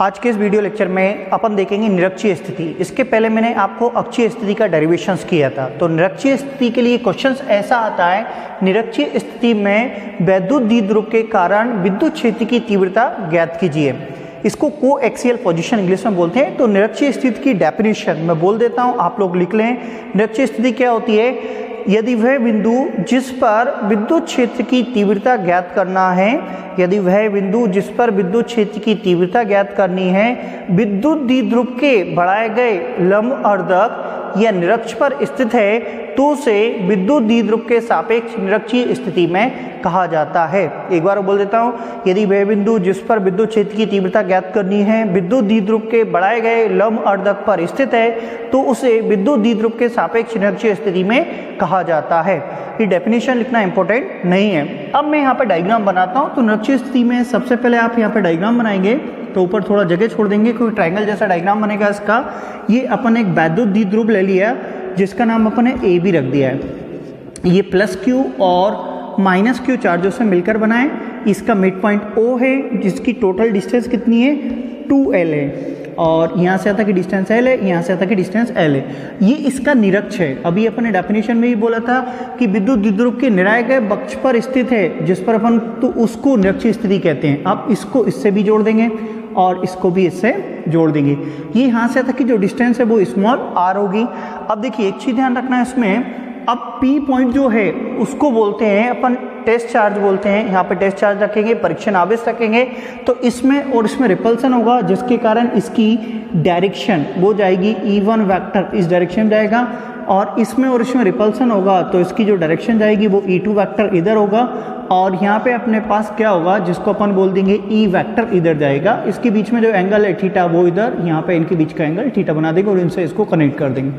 आज के इस वीडियो लेक्चर में अपन देखेंगे निरक्षीय स्थिति। इसके पहले मैंने आपको अक्षीय स्थिति का डेरिवेशंस किया था। तो निरक्षीय स्थिति के लिए क्वेश्चंस ऐसा आता है, निरक्षीय स्थिति में वैद्युत द्विध्रुव के कारण विद्युत क्षेत्र की तीव्रता ज्ञात कीजिए। इसको कोएक्सियल पोजीशन इंग्लिश में बोलते हैं। तो निरक्षीय स्थिति की डेफिनेशन मैं बोल देता हूँ, आप लोग लिख लें। निरक्षीय स्थिति क्या होती है? यदि वह बिंदु जिस पर विद्युत क्षेत्र की तीव्रता ज्ञात करना है, यदि वह बिंदु जिस पर विद्युत क्षेत्र की तीव्रता ज्ञात करनी है विद्युत द्विध्रुव के बढ़ाए गए लंब अर्धक या निरक्ष पर स्थित है, तो उसे विद्युत द्विध्रुव के सापेक्ष निरक्षीय स्थिति में कहा जाता है। एक बार बोल देता हूँ, यदि वह बिंदु जिस पर विद्युत क्षेत्र की तीव्रता ज्ञात करनी है विद्युत द्विध्रुव के बढ़ाए गए लंब अर्धक पर स्थित है, तो उसे विद्युत द्विध्रुव के सापेक्ष निरक्षीय स्थिति में कहा जाता है। ये डेफिनेशन लिखना इंपॉर्टेंट नहीं है। अब मैं यहाँ पे डायग्राम बनाता हूँ। तो निरक्षीय स्थिति में सबसे पहले आप यहाँ पे डायग्राम बनाएंगे, तो ऊपर थोड़ा जगह छोड़ देंगे, क्योंकि ट्रायंगल जैसा डायग्राम बनेगा इसका। ये अपन एक वैद्युत द्विध्रुव ले लिया जिसका नाम अपन ने ए बी रख दिया है। ये प्लस क्यू और माइनस क्यू चार्जों से मिलकर बना है। इसका मिड पॉइंट ओ है, जिसकी टोटल डिस्टेंस कितनी है 2L है, और यहाँ से आता की डिस्टेंस L है, यहाँ से आता की डिस्टेंस L है। ये इसका निरक्ष है। अभी अपन ने डेफिनेशन में ही बोला था कि विद्युत द्विध्रुव के निराए गए बक्ष पर स्थित है जिस पर अपन, तो उसको निरक्षीय स्थिति कहते हैं। अब इसको इससे भी जोड़ देंगे और इसको भी इससे जोड़ देंगे। ये यहाँ से तक की जो डिस्टेंस है वो स्मॉल r होगी। अब देखिए एक चीज़ ध्यान रखना है इसमें, अब P पॉइंट जो है उसको बोलते हैं अपन टेस्ट चार्ज बोलते हैं। यहाँ पे टेस्ट चार्ज रखेंगे, परीक्षण आवेश रखेंगे, तो इसमें और इसमें रिपल्सन होगा, जिसके कारण इसकी डायरेक्शन वो जाएगी E1 वेक्टर इस डायरेक्शन में जाएगा, और इसमें और इसमें रिपल्सन होगा तो इसकी जो डायरेक्शन जाएगी वो E2 वेक्टर इधर होगा, और यहाँ पे अपने पास क्या होगा जिसको अपन बोल देंगे E वेक्टर इधर जाएगा। इसके बीच में जो एंगल है थीटा वो इधर, यहाँ पे इनके बीच का एंगल थीटा बना देंगे और इनसे इसको कनेक्ट कर देंगे।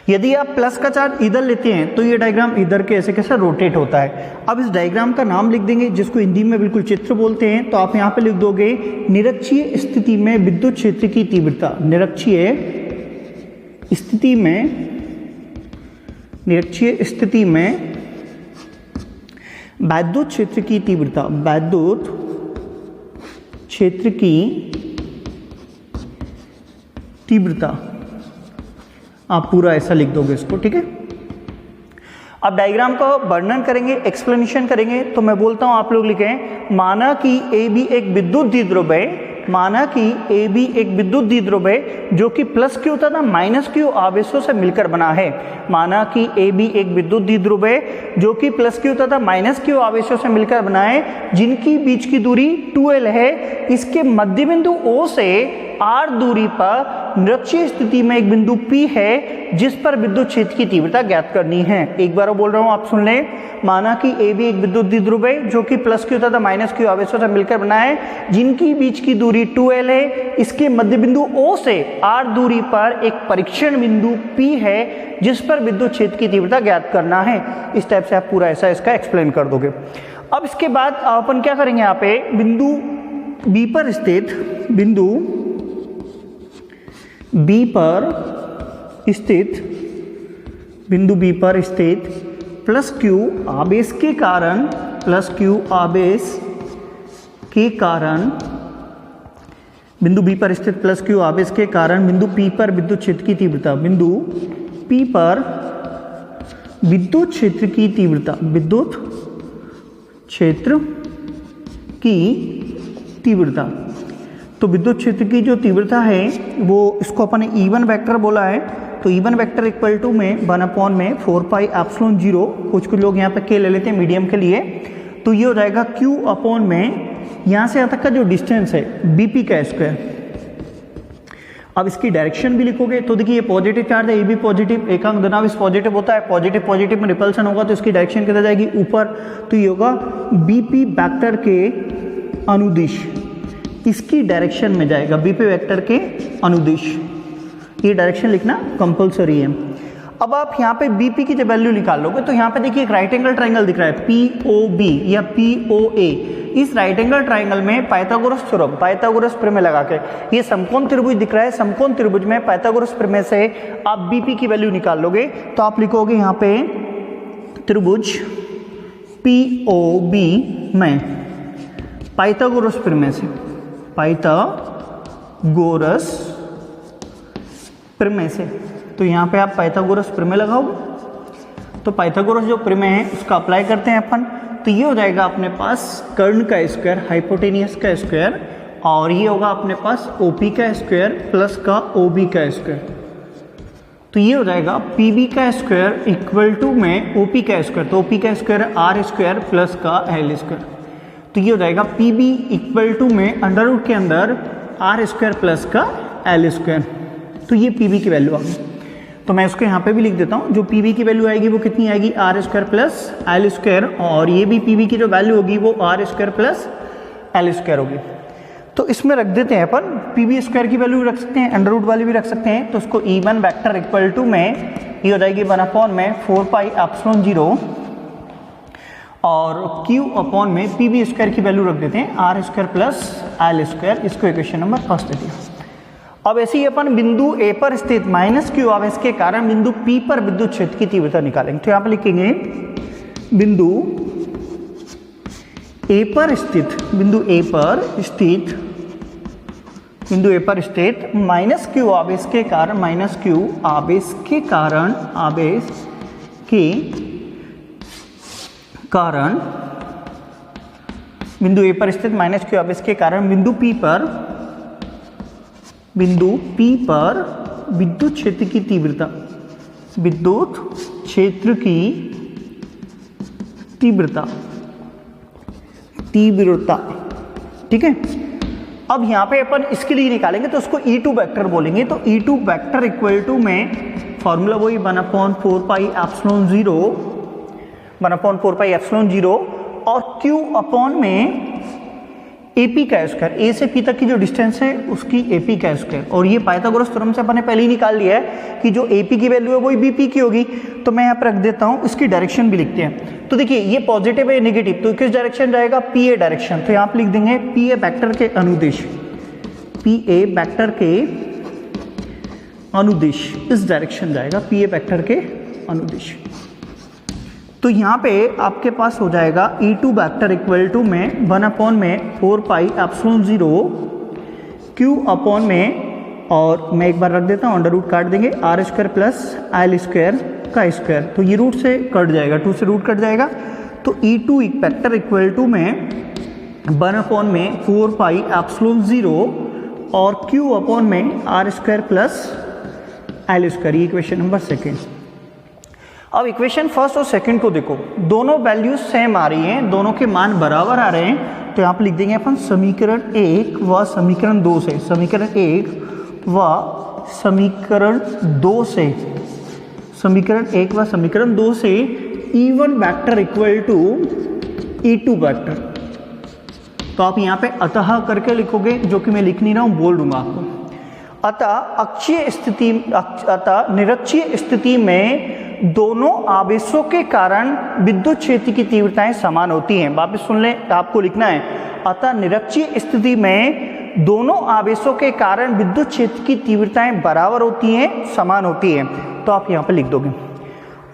यदि आप प्लस का चार्ज इधर लेते हैं तो ये डायग्राम इधर के ऐसे कैसा रोटेट होता है। अब इस डायग्राम का नाम लिख देंगे, जिसको हिंदी में बिल्कुल चित्र बोलते हैं। तो आप यहाँ पे लिख दोगे निरक्षीय स्थिति में विद्युत क्षेत्र की तीव्रता। निरक्षीय स्थिति में, निरक्षीय स्थिति में वैद्युत क्षेत्र की तीव्रता, वैद्युत क्षेत्र की तीव्रता, आप पूरा ऐसा लिख दोगे इसको, ठीक है। अब डायग्राम का वर्णन करेंगे, एक्सप्लेनेशन करेंगे। तो मैं बोलता हूं आप लोग लिखें, माना कि ए बी एक विद्युत द्विध्रुव है, माना कि ए बी एक विद्युत द्विध्रुव है जो कि प्लस क्यू तथा माइनस क्यू आवेशों से मिलकर बना है। माना कि ए बी एक विद्युत द्विध्रुव है जो कि प्लस क्यू तथा माइनस क्यू आवेशों से मिलकर बना है, जिनकी बीच की दूरी 2L है। इसके मध्य बिंदु O से R दूरी पर निरक्षीय स्थिति में एक बिंदु P है जिस पर विद्युत क्षेत्र की तीव्रता ज्ञात करनी है। एक बार बोल रहा हूं, आप सुन लें। माना कि ए बी एक विद्युत द्विध्रुव है जो कि प्लस क्यू तथा माइनस क्यू आवेशों से मिलकर बना है, जिनकी बीच की दूरी 2L है। इसके मध्य बिंदु O से R दूरी पर एक परीक्षण बिंदु P है जिस पर विद्युत क्षेत्र की तीव्रता ज्ञात करना है। इस टाइप से आप पूरा ऐसा इसका एक्सप्लेन कर दोगे। अब इसके बाद अपन क्या करेंगे, यहाँ पे बिंदु B पर स्थित, बिंदु B पर स्थित, बिंदु B पर स्थित प्लस क्यू आवेश के कारण, प्लस क्यू आवेश के कारण, बिंदु B पर स्थित प्लस क्यू आवेश के कारण बिंदु P पर विद्युत क्षेत्र की तीव्रता, बिंदु P पर विद्युत क्षेत्र की तीव्रता, विद्युत क्षेत्र की तीव्रता। तो विद्युत क्षेत्र की जो तीव्रता है वो, इसको अपन ने E1 वेक्टर बोला है। तो E1 वेक्टर इक्वल टू में 1/4πε0, कुछ लोग यहाँ पे K ले लेते हैं मीडियम के लिए। तो ये हो जाएगा Q अपॉन में यहाँ से यहाँ तक का जो डिस्टेंस है BP का स्क्वायर। अब इसकी डायरेक्शन भी लिखोगे तो देखिए ये पॉजिटिव चार्ज है, ये भी पॉजिटिव, एकांक धनावेश पॉजिटिव होता है, पॉजिटिव पॉजिटिव में रिपल्सन होगा तो इसकी डायरेक्शन किधर जाएगी, ऊपर। तो ये होगा BP वेक्टर के अनुदिश, इसकी डायरेक्शन में जाएगा, BP वेक्टर के अनुदिश। ये डायरेक्शन लिखना कंपलसरी है। अब आप यहाँ पे BP की जब वैल्यू निकाल लोगे तो यहाँ पे देखिए एक राइट एंगल ट्राइंगल दिख रहा है POB या POA। इस राइट एंगल ट्राइंगल में पाइथागोरस थ्योरम, पाइथागोरस प्रमेय लगा के ये समकोण त्रिभुज दिख रहा है। समकोण त्रिभुज में पाइथागोरस प्रमेय से आप BP की वैल्यू निकाल लोगे तो आप लिखोगे यहाँ पे त्रिभुज POB में पाइथागोरस प्रमेय से पाइथागोरस प्रमेय से। तो यहाँ पे आप पाइथागोरस प्रमेय लगाओगे, तो पाइथागोरस जो प्रमेय है उसका अप्लाई करते हैं अपन। तो ये हो जाएगा अपने पास कर्ण का स्क्वायर, हाइपोटेनियस का स्क्वायर, और ये होगा अपने पास ओपी का स्क्वायर प्लस का ओबी का स्क्वायर। तो ये हो जाएगा पीबी का स्क्वायर इक्वल टू में ओपी का स्क्वायर, तो ओपी का स्क्वायर आर स्क्वायर प्लस का एल स्क्वायर। तो ये हो जाएगा पीबी इक्वल टू में अंडर रूट के अंदर आर स्क्वायर प्लस का एल स्क्वायर। तो ये पीबी की वैल्यू आ गई। तो मैं उसको यहाँ पे भी लिख देता हूँ, जो पीबी की वैल्यू आएगी वो कितनी आएगी, R square plus L square, और ये भी पीबी की जो वैल्यू होगी वो R square plus L square होगी। तो इसमें रख देते हैं अपन, पीबी स्क्वायर की वैल्यू रख सकते हैं, अंडर रूट वाली भी रख सकते हैं। तो उसको E1 वेक्टर इक्वल टू में ये हो जाएगी 1 में 4 पाई एप्सिलॉन 0 और Q अपॉन में पीबी स्क्वायर की वैल्यू रख देते हैं R square plus L square. इसको इक्वेशन नंबर फर्स्ट देते हैं। अब ऐसे ही अपन बिंदु ए पर स्थित -q आवेश के कारण बिंदु P पर विद्युत क्षेत्र की तीव्रता निकालेंगे। तो यहाँ पर लिखेंगे बिंदु ए पर स्थित -q आवेश के कारण बिंदु ए पर स्थित -q आवेश के कारण बिंदु P पर विद्युत क्षेत्र की तीव्रता, ठीक है। अब यहाँ पे अपन इसके लिए निकालेंगे तो उसको E2 वेक्टर बोलेंगे। तो E2 वेक्टर इक्वल टू में फॉर्मूला वही 1/4 पाई एप्सिलॉन 0 और Q अपॉन में AP का स्क्वायर, A से P तक की जो डिस्टेंस है उसकी AP का स्क्वायर। और ये पाइथागोरस थ्योरम से अपन ने पहले ही निकाल लिया है कि जो AP की वैल्यू है वही BP की होगी। तो मैं यहाँ पर रख देता हूँ, इसकी डायरेक्शन भी लिखते हैं। तो देखिए ये पॉजिटिव है नेगेटिव, तो किस डायरेक्शन जाएगा, PA डायरेक्शन। तो यहाँ पर लिख देंगे PA वेक्टर के अनुदिश, इस डायरेक्शन जाएगा PA वेक्टर के अनुदिश। तो यहाँ पे आपके पास हो जाएगा E2 वेक्टर इक्वल टू में 1 में 4 पाई एप्सिलॉन 0 Q अपॉन में, और मैं एक बार रख देता हूँ, अंडर रूट काट देंगे R square plus L square का स्क्वायर। तो ये रूट से कट जाएगा, 2 से रूट कट जाएगा। तो E2 वेक्टर इक्वल टू में 1 में 4 पाई एप्सिलॉन 0 और Q अपॉन में R square plus L square. ये इक्वेशन नंबर सेकेंड। अब इक्वेशन फर्स्ट और सेकंड को देखो, दोनों वैल्यूज सेम आ रही हैं, दोनों के मान बराबर आ रहे हैं। तो यहाँ पर लिख देंगे अपन समीकरण 1 व समीकरण 2 से, समीकरण 1 व समीकरण 2 से E1 vector equal to E2 vector. तो आप यहाँ पे अतः करके लिखोगे, जो कि मैं लिख नहीं रहा हूँ, बोल दूंगा आपको। अतः निरक्षीय स्थिति में दोनों आवेशों के कारण विद्युत क्षेत्र की तीव्रताएं समान होती हैं। वापस सुन लें, आपको लिखना है अतः निरक्षीय स्थिति में दोनों आवेशों के कारण विद्युत क्षेत्र की तीव्रताएं बराबर होती हैं, समान होती हैं। तो आप यहाँ पर लिख दोगे।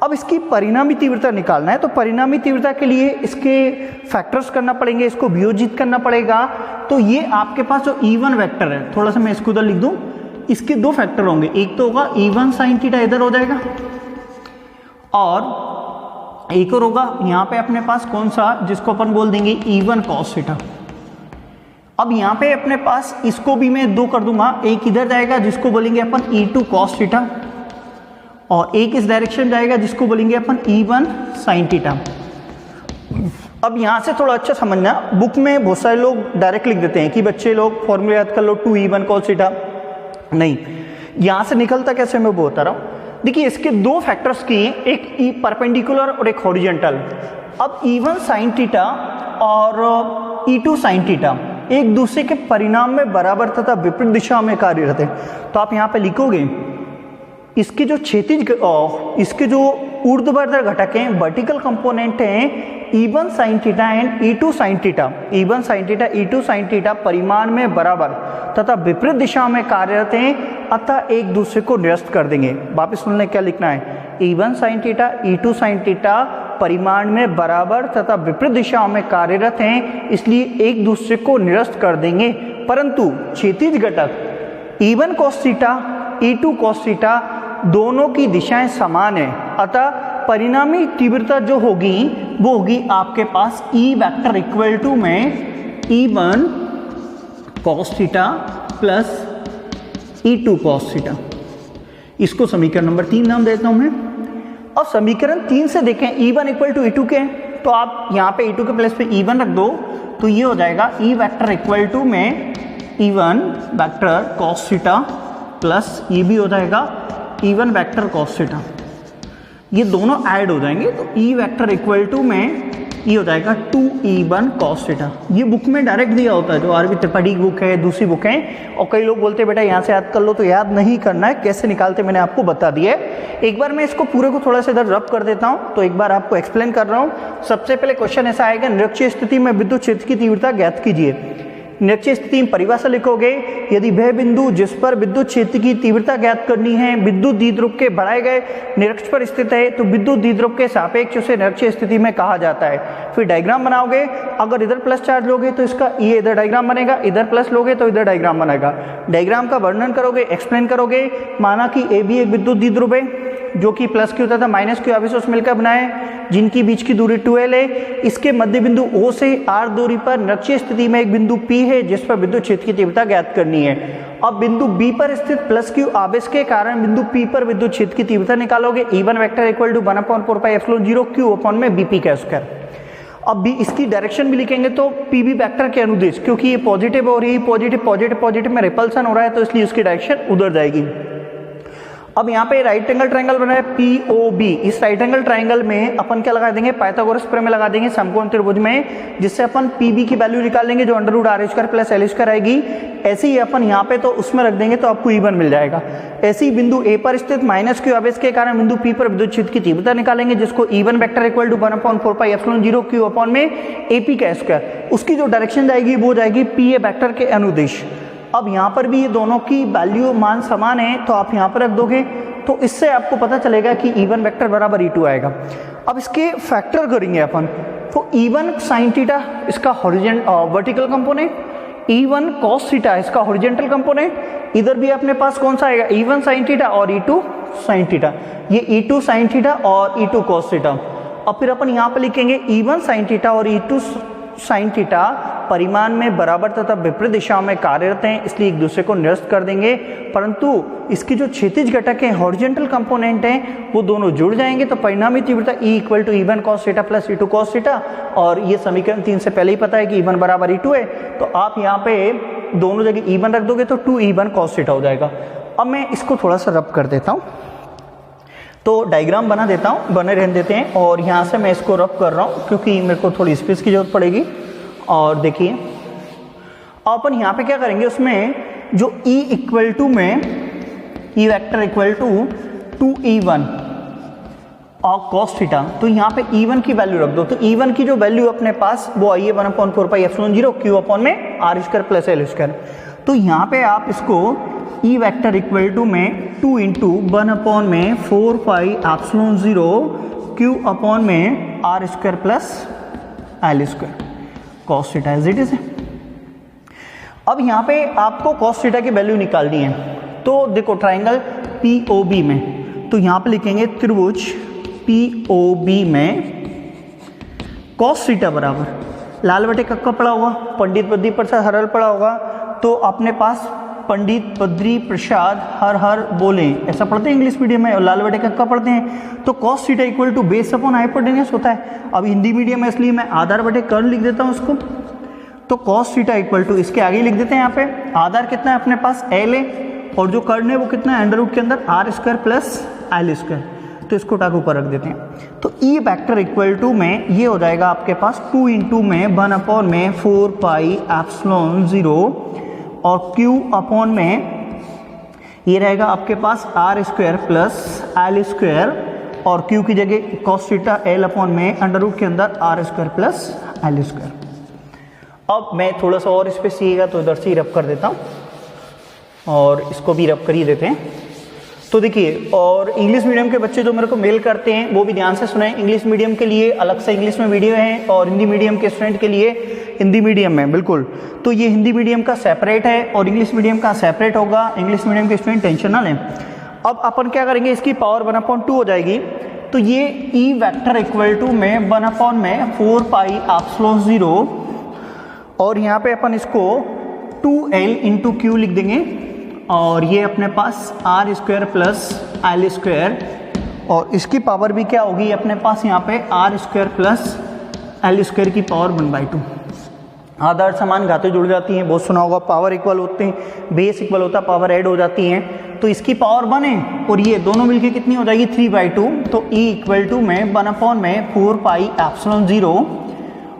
अब इसकी परिणामी तीव्रता निकालना है, तो परिणामी तीव्रता के लिए इसके फैक्टर्स करना पड़ेंगे, इसको वियोजित करना पड़ेगा। तो ये आपके पास जो E1 वेक्टर है, थोड़ा सा मैं इसको उधर लिख दूं, इसके 2 फैक्टर होंगे। एक तो होगा E1 साइन थीटा, इधर हो जाएगा, और एक और होगा यहाँ पे अपने पास कौन सा, जिसको अपन बोल देंगे E1 cos थीटा। अब यहाँ पे अपने पास इसको भी मैं 2 कर दूंगा, एक इधर जाएगा जिसको बोलेंगे अपन E2 cos थीटा, और एक इस डायरेक्शन जाएगा जिसको बोलेंगे अपन E1 साइन थीटा। अब यहाँ से थोड़ा अच्छा समझना, बुक में बहुत सारे लोग डायरेक्ट लिख देते हैं कि बच्चे लोग फॉर्मूला याद कर लो 2E1 cos थीटा। नहीं, यहाँ से निकलता कैसे मैं वो बता रहा हूँ। देखिए इसके 2 फैक्टर्स की, एक परपेंडिकुलर और एक हॉरिजॉन्टल। अब E1 साइन थीटा और E2 साइन थीटा एक दूसरे के परिणाम में बराबर तथा विपरीत दिशा में कार्यरत है। तो आप यहाँ पे लिखोगे इसके जो क्षैतिज, इसके जो ऊर्ध्वाधर घटक हैं, वर्टिकल कंपोनेंट हैं E1 sine theta and E2 sine theta. E1 sine theta, E2 sine theta परिमाण में बराबर तथा विपरीत दिशा में कार्यरत हैं, अतः एक दूसरे को निरस्त कर देंगे। वापस सुनने क्या लिखना है, E1 sine theta, E2 sine theta परिमाण में बराबर तथा विपरीत दिशाओं में कार्यरत हैं, इसलिए एक दूसरे को निरस्त कर देंगे। परंतु क्षैतिज घटक E1 cos theta E2 cos theta दोनों की दिशाएं समान है, अतः परिणामी तीव्रता जो होगी वो होगी आपके पास E वेक्टर इक्वल टू में E1 cos theta plus E2 cos theta. इसको समीकरण नंबर 3 नाम देता हूं मैं। और समीकरण 3 से देखें E1 इक्वल टू E2 के, तो आप यहाँ पे E2 के प्लेस पे E1 रख दो, तो ये हो जाएगा E वेक्टर इक्वल टू में E1 vector cos theta plus ये भी हो जाएगा E1 वेक्टर cos थीटा। ये दोनों ऐड हो जाएंगे तो E वेक्टर इक्वल टू में ये हो जाएगा 2E1 cos थीटा। ये बुक में डायरेक्ट दिया होता है, जो आरबी त्रिपाठी की बुक है, दूसरी बुक है। और कई लोग बोलते हैं बेटा यहाँ से याद कर लो, तो याद नहीं करना है, कैसे निकालते मैंने आपको बता दिया है। एक बार मैं इसको पूरे को थोड़ा सा इधर रब कर देता हूँ, तो एक बार आपको एक्सप्लेन कर रहा हूँ। सबसे पहले क्वेश्चन ऐसा आएगा, निरक्षीय स्थिति में विद्युत क्षेत्र की तीव्रता ज्ञात कीजिए। निरक्षीय स्थिति में परिभाषा लिखोगे, यदि वह बिंदु जिस पर विद्युत क्षेत्र की तीव्रता ज्ञात करनी है विद्युत द्विध्रुव के बढ़ाए गए निरक्ष पर स्थित है, तो विद्युत द्विध्रुव के सापेक्ष उसे निरक्षीय स्थिति में कहा जाता है। फिर डायग्राम बनाओगे, अगर इधर प्लस चार्ज लोगे तो इसका ये इधर डायग्राम बनेगा, इधर प्लस लोगे तो इधर डायग्राम बनेगा। डायग्राम का वर्णन करोगे, एक्सप्लेन करोगे। माना कि ए बी एक विद्युत द्विध्रुव है जो कि प्लस क्यू तथा माइनस क्यू आवेशों से मिलकर बनाए, जिनकी बीच की दूरी 2L है। इसके मध्य बिंदु O से R दूरी पर निरक्षीय स्थिति में एक बिंदु P है जिस पर विद्युत क्षेत्र की तीव्रता ज्ञात करनी है। अब बिंदु B पर स्थित प्लस क्यू आवेश के कारण बिंदु P पर विद्युत क्षेत्र की तीव्रता निकालोगे। E1 vector equal to 1/4πε0 Q upon में BP का स्क्वायर। अब भी इसकी डायरेक्शन भी लिखेंगे तो PB वेक्टर के अनुदिश, क्योंकि ये पॉजिटिव और ये पॉजिटिव पॉजिटिव पॉजिटिव में रिपल्सन हो रहा है, तो इसलिए उसकी डायरेक्शन उधर जाएगी। अब यहाँ पे राइट एंगल ट्रायंगल बना है POB। इस राइट एंगल ट्रायंगल में अपन क्या लगा देंगे, पाइथागोरस प्रमेय लगा देंगे समकोण त्रिभुज में, जिससे अपन PB की वैल्यू निकाल लेंगे जो √r² प्लस l² आएगी। ऐसे ही अपन यहाँ पे तो उसमें रख देंगे तो आपको E1 मिल जाएगा। ऐसे ही बिंदु A पर स्थित माइनस क्यू आवेश के कारण बिंदु P पर विद्युत क्षेत्र की तीव्रता निकालेंगे, जिसको E1 vector equal to 1/4πε0 Q upon में AP का स्क्वायर। उसकी जो डायरेक्शन जाएगी वो जाएगी PA वेक्टर के अनुदिश। अब यहाँ पर भी ये दोनों की वैल्यू मान समान है, तो आप यहाँ पर रख दोगे, तो इससे आपको पता चलेगा कि E1 वेक्टर बराबर E2 आएगा। अब इसके फैक्टर करेंगे अपन, तो E1 sin थीटा इसका vertical component, E1 cos theta इसका हॉरिजॉन्टल कंपोनेंट। इधर भी अपने पास कौन सा आएगा, E1 sin थीटा और E2 sin थीटा। ये E2 sin थीटा और E2 cos थीटा। और फिर अपन यहाँ पर लिखेंगे E1 sin थीटा और E2 sin थीटा परिमाण में बराबर तथा विपरीत दिशाओं में कार्यरत हैं, इसलिए एक दूसरे को निरस्त कर देंगे। परंतु इसकी जो क्षैतिज घटक है, हॉरिजॉन्टल कंपोनेंट हैं, वो दोनों जुड़ जाएंगे, तो परिणामी तीव्रता E equal to E1 cos theta plus E2 cos theta. और ये समीकरण 3 से पहले ही पता है कि E1 बराबर E2 है, तो आप यहाँ पे दोनों जगह E1 रख दोगे तो 2E1 cos थीटा हो जाएगा। अब मैं इसको थोड़ा सा रब कर देता हूँ, तो डायग्राम बना देता हूँ, बने रहने देते हैं। और यहाँ से मैं इसको रब कर रहा हूँ क्योंकि मेरे को थोड़ी स्पेस की जरूरत पड़ेगी। और देखिए अपन यहाँ पे क्या करेंगे, उसमें जो E इक्वल टू में E vector equal to 2E1 और cos थीटा, तो यहाँ पे E1 की वैल्यू रख दो। तो E1 की जो वैल्यू अपने पास वो आई है 1/4πε0 Q अपॉन में r² प्लस l²। तो यहाँ पे आप इसको E वेक्टर इक्वल टू में 2 × 1/4πε0 Q अपॉन में r² plus l² cos theta as it is. अब यहाँ पे आपको cos थीटा की वैल्यू निकालनी है, तो देखो ट्राइंगल POB में, तो यहाँ पे लिखेंगे त्रिभुज POB में cos थीटा बराबर लाल बटे कक्का पड़ा होगा, पंडित बद्री प्रसाद हर हर पड़ा होगा, तो अपने पास पंडित बद्री प्रसाद हर हर बोले, ऐसा पढ़ते हैं इंग्लिश मीडियम में, और लाल बटे कक्का पढ़ते हैं। तो cos theta equal to base upon hypotenuse होता है। अब हिंदी मीडियम है इसलिए मैं आधार बटे कर्ल लिख देता हूँ उसको। तो cos थीटा इक्वल टू इसके आगे लिख देते हैं, यहाँ पे आधार कितना है अपने पास l है, और जो कर्ण है वो कितना है अंडर रूट के अंदर r² प्लस l², तो इसको टाक ऊपर रख देते हैं। तो E वेक्टर इक्वल टू में ये हो जाएगा आपके पास 2 × में 1/4πε0 और Q अपॉन में ये रहेगा आपके पास r² प्लस l², और Q की जगह cos थीटा l अपॉन में अंडर रूट के अंदर r² प्लस l²। अब मैं थोड़ा सा और इस पर सीएगा तो इधर से ही रब कर देता हूँ, और इसको भी रब कर ही देते हैं। तो देखिए, और इंग्लिश मीडियम के बच्चे जो मेरे को मेल करते हैं वो भी ध्यान से सुने। इंग्लिश मीडियम के लिए अलग से इंग्लिश में वीडियो है और हिंदी मीडियम के स्टूडेंट के लिए हिंदी मीडियम में, बिल्कुल। तो ये हिंदी मीडियम का सेपरेट है और इंग्लिश मीडियम का सेपरेट होगा। इंग्लिश मीडियम के स्टूडेंट टेंशन ना लें। अब अपन क्या करेंगे, इसकी पावर 1/2 हो जाएगी। तो ये ई वेक्टर इक्वल टू में 1/में 4 पाई एप्सिलॉन 0 और यहाँ पे अपन इसको 2L इंटू क्यू लिख देंगे और ये अपने पास r² प्लस L² और इसकी पावर भी क्या होगी अपने पास यहाँ पे r² प्लस L² की पावर 1/2। आधार समान घातें जुड़ जाती हैं, बहुत सुना होगा। पावर इक्वल होते हैं, बेस इक्वल होता है, पावर ऐड हो जाती हैं। तो इसकी पावर 1 है और ये दोनों मिलके कितनी हो जाएगी 3/2। तो E इक्वल टू में 1 में 4 पाई एप्सिलॉन 0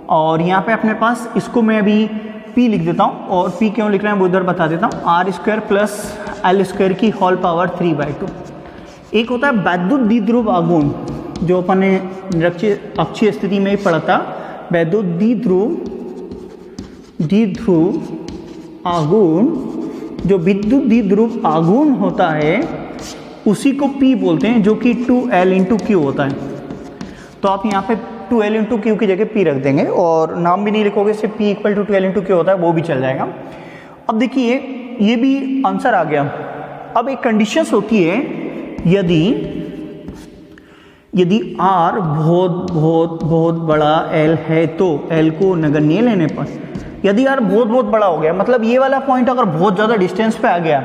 और यहाँ पे अपने पास इसको मैं अभी P लिख देता हूँ और P क्यों लिख रहे हैं वो इधर बता देता हूँ। r² प्लस L² की होल पावर 3/2। एक होता है वैद्युत द्विध्रुव आघूर्ण, जो अपन ने अक्षीय स्थिति में ही पढ़ा था। वैद्युत द्विध्रुव आघूर्ण, जो विद्युत द्विध्रुव आघूर्ण होता है उसी को P बोलते हैं, जो कि 2L इंटू क्यू होता है। तो आप यहाँ पे 2L इंटू क्यू की जगह P रख देंगे और नाम भी नहीं लिखोगे, सिर्फ P equal to 2L into Q होता है, वो भी चल जाएगा। अब देखिए ये भी आंसर आ गया। अब एक कंडीशंस होती है, यदि R बहुत बड़ा L है तो L को नगण्य लेने पर, यदि R बहुत बड़ा हो गया, मतलब ये वाला पॉइंट अगर बहुत ज़्यादा डिस्टेंस पे आ गया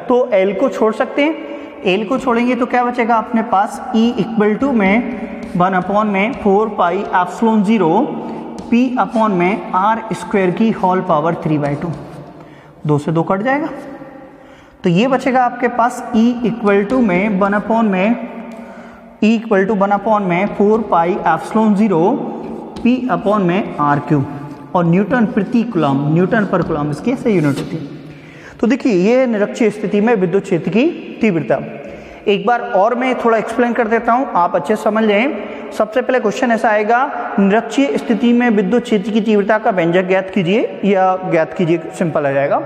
तो L को छोड़ सकते हैं। L को छोड़ेंगे तो क्या बचेगा अपने पास E इक्वल टू में 1 में 4 पाई एप्सिलॉन 0 P में r² की होल पावर 3/2। 2 से 2 कट जाएगा तो ये बचेगा आपके पास E इक्वल टू में 1 में 4 पाई एप्सिलॉन 0 P में r³ और न्यूटन प्रति कूलम, न्यूटन पर कूलम इसकी ऐसे यूनिट होती है। तो देखिए ये निरक्षीय स्थिति में विद्युत क्षेत्र की तीव्रता। एक बार और मैं थोड़ा एक्सप्लेन कर देता हूं, आप अच्छे समझ लें। सबसे पहले क्वेश्चन ऐसा आएगा, निरक्षीय स्थिति में विद्युत क्षेत्र की तीव्रता का व्यंजक ज्ञात कीजिए या ज्ञात कीजिए, सिंपल आ जाएगा।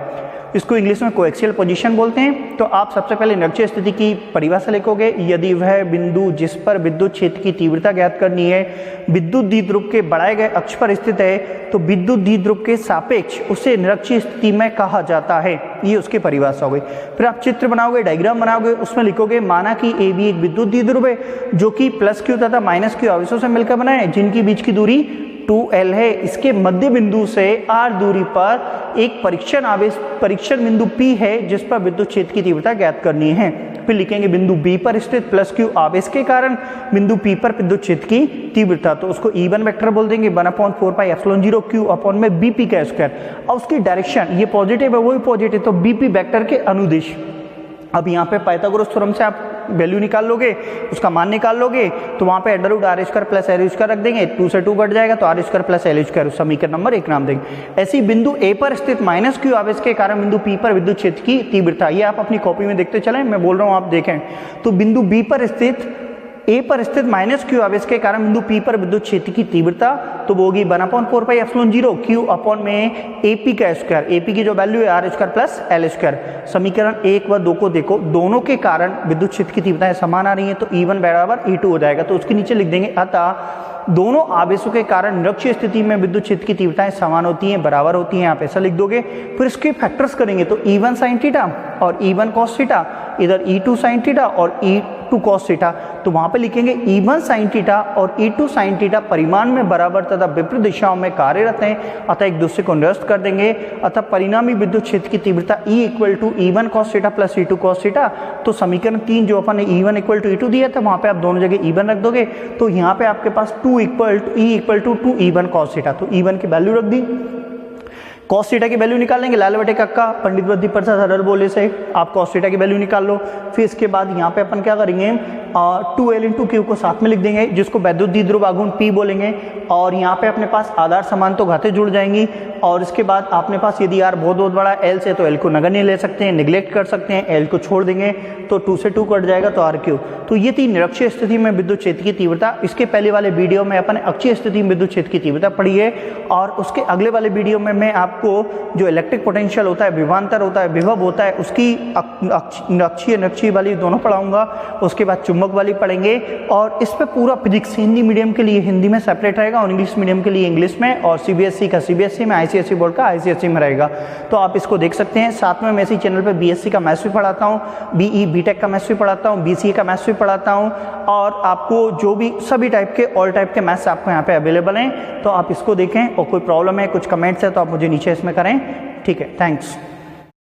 इसको इंग्लिश में कोएक्सियल पोजीशन बोलते हैं। तो आप सबसे पहले निरक्षीय स्थिति की परिभाषा लिखोगे, यदि वह बिंदु जिस पर विद्युत क्षेत्र की तीव्रता ज्ञात करनी है विद्युत द्विध्रुव के बढ़ाए गए अक्ष पर स्थित है तो विद्युत द्विध्रुव के सापेक्ष उसे निरक्षीय स्थिति में कहा जाता है। ये उसकी परिभाषा हो गई। फिर आप चित्र बनाओगे, डायग्राम बनाओगे, उसमें लिखोगे माना कि ए बी एक विद्युत द्विध्रुव है जो कि +q तथा -q आवेशों से मिलकर बना है, जिनकी बीच की दूरी 2L है। इसके मध्य बिंदु से r दूरी पर एक परीक्षण बिंदु P है जिस पर विद्युत क्षेत्र की तीव्रता ज्ञात करनी है। फिर लिखेंगे बिंदु B पर स्थित +q आवेश के कारण बिंदु P पर विद्युत क्षेत्र की तीव्रता, तो उसको E1 वेक्टर बोल देंगे 1/4 पाई एप्सिलॉन 0 q में BP का स्क्वायर। और उसकी डायरेक्शन ये पॉजिटिव है, वही पॉजिटिव, तो BP वेक्टर के अनुदिश। अब यहाँ पे पाइथागोरस थ्योरम से आप वैल्यू निकाल लोगे, उसका मान निकाल लोगे, तो वहाँ पे √r² प्लस L² रख देंगे, 2 से 2 कट जाएगा तो r² प्लस L², समीकरण नंबर 1 नाम देंगे। ऐसी बिंदु A पर स्थित -q आवेश के कारण बिंदु P पर विद्युत क्षेत्र की तीव्रता, ये आप अपनी कॉपी में देखते चलें, मैं बोल रहा हूँ आप देखें। तो बिंदु B पर स्थित A पर स्थित -q आवेश के कारण बिंदु P पर विद्युत क्षेत्र की तीव्रता तो वो होगी 1/4 पाई एप्सिलॉन 0 q में AP का स्क्वायर, AP की जो वैल्यू है r² प्लस L²। समीकरण 1 व 2 को देखो, दोनों के कारण विद्युत क्षेत्र की तीव्रताएं समान आ रही हैं तो E1 बराबर E2 हो जाएगा। तो उसके नीचे लिख देंगे अतः दोनों आवेशों के कारण निरक्षीय स्थिति में विद्युत क्षेत्र की तीव्रताएं समान होती हैं, बराबर होती हैं, आप ऐसा लिख दोगे। फिर इसके फैक्टर्स करेंगे तो E1 sin थीटा और E1 cos थीटा, इधर E2 sin थीटा और E2 cos थीटा, तो वहां पे लिखेंगे E1 sin थीटा और E2 sin थीटा परिमाण में बराबर तथा विपरीत दिशाओं में कार्यरत हैं, अतः एक दूसरे को निरस्त कर देंगे। अतः परिणामी विद्युत क्षेत्र की तीव्रता E equal to E1 cos theta plus E2 cos theta. तो समीकरण 3 जो अपन ने E1 इक्वल टू E2 दिया था वहां पे आप दोनों जगह E1 रख दोगे, तो यहाँ पे आपके पास E equal to 2 E1 cos theta, तो E1 की वैल्यू रख दी। cos थीटा की वैल्यू निकाल लेंगे, लाल बटे कक्का पंडित बुद्धि प्रसाद हरर बोले से आप cos थीटा की वैल्यू निकाल लो। फिर इसके बाद यहाँ पे अपन क्या करेंगे 2L इंटू क्यू को साथ में लिख देंगे, जिसको वैद्युत द्विध्रुव आघूर्ण P बोलेंगे। और यहाँ पे अपने पास आधार समान तो घातें जुड़ जाएंगी। और इसके बाद अपने पास यदि R बहुत बड़ा L से तो L को नगण्य ले सकते हैं, निगलेक्ट कर सकते हैं, L को छोड़ देंगे तो 2 से 2 कट जाएगा तो R3। तो ये थी निरक्षीय स्थिति में विद्युत क्षेत्र की तीव्रता। इसके पहले वाले वीडियो में अपन अक्षीय स्थिति में विद्युत क्षेत्र की तीव्रता पढ़ी है और उसके अगले वाले वीडियो में मैं आप आपको जो इलेक्ट्रिक पोटेंशियल होता है, विभवांतर होता है, विभव होता है, उसकी अक्षीय निरक्षीय वाली दोनों पढ़ाऊंगा। उसके बाद चुंबक वाली पढ़ेंगे और इस पर पूरा फिजिक्स हिंदी मीडियम के लिए हिंदी में सेपरेट रहेगा और इंग्लिश मीडियम के लिए इंग्लिश में, और सीबीएसई का सीबीएसई में, आईसीएसई बोर्ड का आईसीएसई में रहेगा। तो आप इसको देख सकते हैं। साथ में मैं इसी चैनल पर बीएससी का मैथ्स भी पढ़ाता हूँ, बीई बीटेक का मैथ्स भी पढ़ाता हूँ, बीसीए का मैथ्स भी पढ़ाता हूँ, और आपको जो भी सभी टाइप के ऑल टाइप के मैथ्स आपको यहाँ पे अवेलेबल हैं। तो आप इसको देखें और कोई प्रॉब्लम है, कुछ कमेंट्स है तो आप मुझे नीचे इसमें करें। ठीक है, थैंक्स।